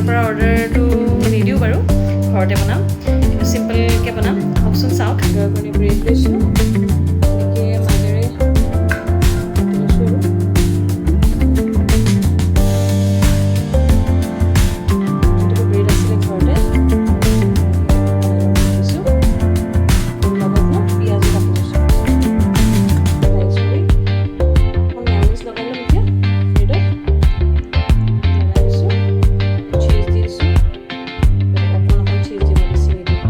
পৰা অৰ্ডাৰটো নিদিওঁ বাৰু, ঘৰতে বনাম, কিন্তু চিম্পলকৈ বনাম। আহকচোন চাওক। কাৰণে ব্ৰেড লৈছোঁ, এনেকৈ মাজেৰে লৈছোঁ আৰু ব্ৰেড আছিলে ঘৰতে লৈছোঁ, লগত মই পিঁয়াজো কাটি লৈছোঁ। মেয়নিজ লগাই ল'ম এতিয়া ব্ৰেডত, লগাই লৈছোঁ, চীজ দি দিছোঁ, অকণমান চীজ দিব বেছি নিদিওঁ।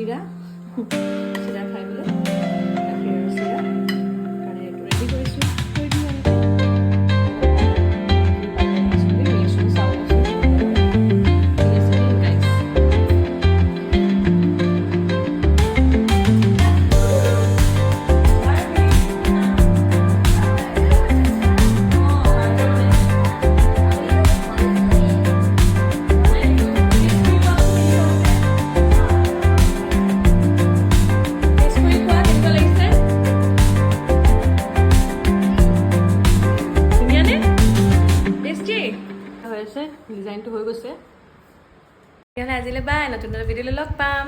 চিৰা খাই বোলে গাখীৰৰ চিৰা কাৰণে এইটো ৰেডি কৰিছোঁ, থৈ দিওঁ ডিজাইনটো হৈ গৈছে। তেতিয়াহ'লে আজিলৈ বাই, নতুন এটা ভিডিঅ'লৈ লগ পাম।